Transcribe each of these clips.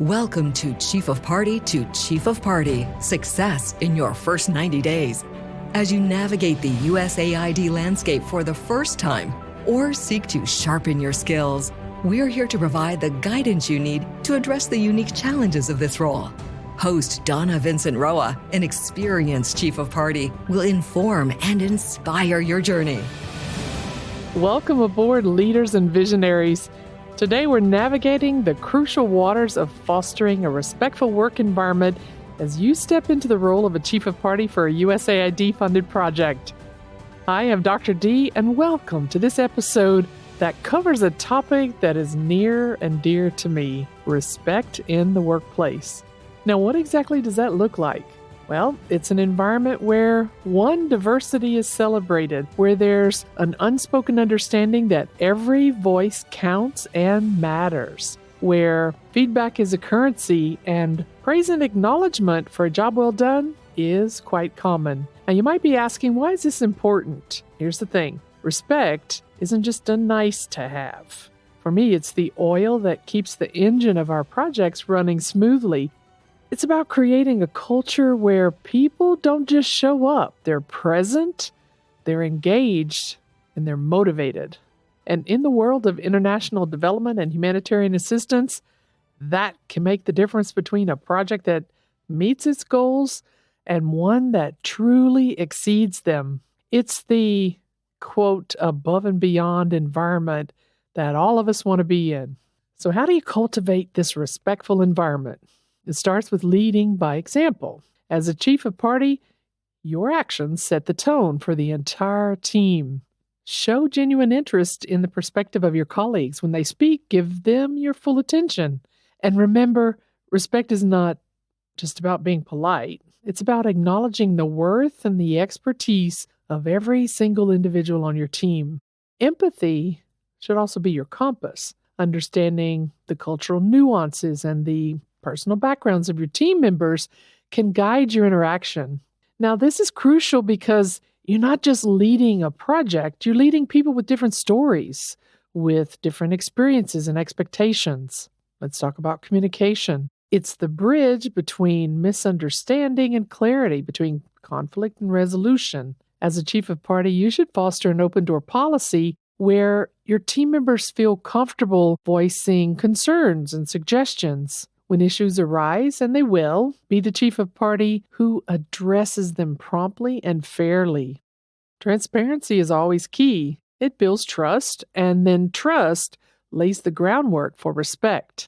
Welcome to Chief of Party to Chief of Party, success in your first 90 days. As you navigate the USAID landscape for the first time or seek to sharpen your skills, we're here to provide the guidance you need to address the unique challenges of this role. Host Donna Vincent Roa, an experienced Chief of Party, will inform and inspire your journey. Welcome aboard, leaders and visionaries. Today we're navigating the crucial waters of fostering a respectful work environment as you step into the role of a Chief of Party for a USAID-funded project. I am Dr. D, and welcome to this episode that covers a topic that is near and dear to me, respect in the workplace. Now, what exactly does that look like? Well, it's an environment where, one, diversity is celebrated, where there's an unspoken understanding that every voice counts and matters, where feedback is a currency and praise and acknowledgement for a job well done is quite common. Now, you might be asking, why is this important? Here's the thing. Respect isn't just a nice to have. For me, it's the oil that keeps the engine of our projects running smoothly. It's about creating a culture where people don't just show up. They're present, they're engaged, and they're motivated. And in the world of international development and humanitarian assistance, that can make the difference between a project that meets its goals and one that truly exceeds them. It's the, quote, above and beyond environment that all of us want to be in. So how do you cultivate this respectful environment? It starts with leading by example. As a Chief of Party, your actions set the tone for the entire team. Show genuine interest in the perspective of your colleagues. When they speak, give them your full attention. And remember, respect is not just about being polite. It's about acknowledging the worth and the expertise of every single individual on your team. Empathy should also be your compass. Understanding the cultural nuances and the personal backgrounds of your team members can guide your interaction. Now, this is crucial because you're not just leading a project, you're leading people with different stories, with different experiences and expectations. Let's talk about communication. It's the bridge between misunderstanding and clarity, between conflict and resolution. As a Chief of Party, you should foster an open door policy where your team members feel comfortable voicing concerns and suggestions. When issues arise, and they will, be the Chief of Party who addresses them promptly and fairly. Transparency is always key. It builds trust, and then trust lays the groundwork for respect.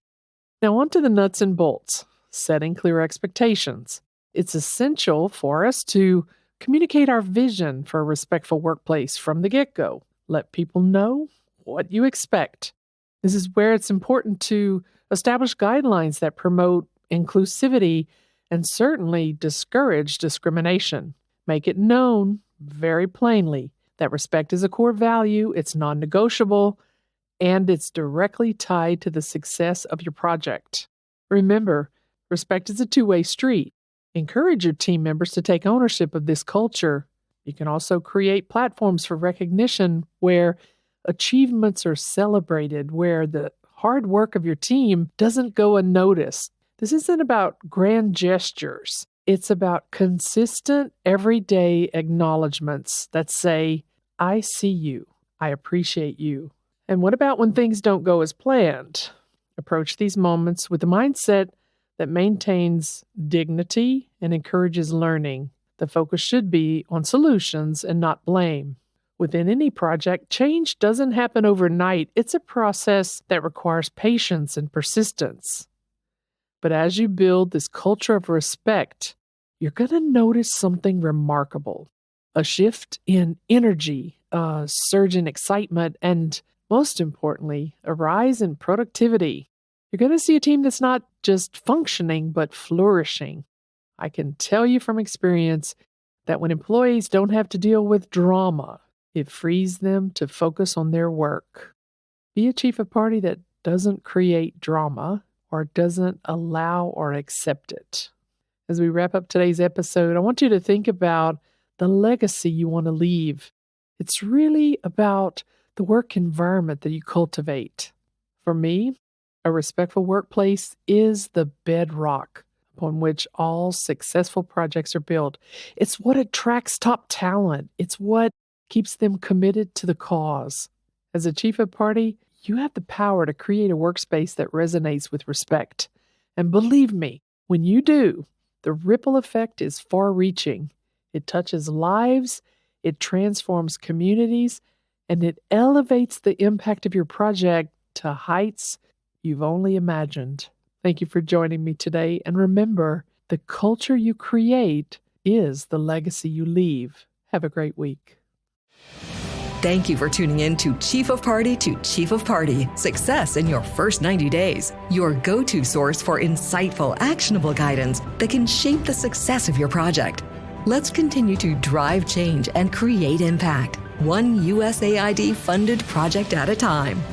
Now on to the nuts and bolts, setting clear expectations. It's essential for us to communicate our vision for a respectful workplace from the get-go. Let people know what you expect. This is where it's important to establish guidelines that promote inclusivity and certainly discourage discrimination. Make it known very plainly that respect is a core value, it's non-negotiable, and it's directly tied to the success of your project. Remember, respect is a two-way street. Encourage your team members to take ownership of this culture. You can also create platforms for recognition where achievements are celebrated, where the hard work of your team doesn't go unnoticed. This isn't about grand gestures. It's about consistent, everyday acknowledgments that say, I see you, I appreciate you. And what about when things don't go as planned? Approach these moments with a mindset that maintains dignity and encourages learning. The focus should be on solutions and not blame. Within any project, change doesn't happen overnight. It's a process that requires patience and persistence. But as you build this culture of respect, you're going to notice something remarkable. A shift in energy, a surge in excitement, and most importantly, a rise in productivity. You're going to see a team that's not just functioning, but flourishing. I can tell you from experience that when employees don't have to deal with drama, it frees them to focus on their work. Be a Chief of Party that doesn't create drama or doesn't allow or accept it. As we wrap up today's episode, I want you to think about the legacy you want to leave. It's really about the work environment that you cultivate. For me, a A respectful workplace is the bedrock upon which all successful projects are built. It's what attracts top talent. It's what keeps them committed to the cause. As a chief of party, you have the power to create a workspace that resonates with respect. And believe me, when you do, the ripple effect is far-reaching. It touches lives, it transforms communities, and it elevates the impact of your project to heights you've only imagined. Thank you for joining me today. And remember, the culture you create is the legacy you leave. Have a great week. Thank you for tuning in to Chief of Party to Chief of Party, Success in Your First 90 Days, your go-to source for insightful, actionable guidance that can shape the success of your project. Let's continue to drive change and create impact, one USAID-funded project at a time.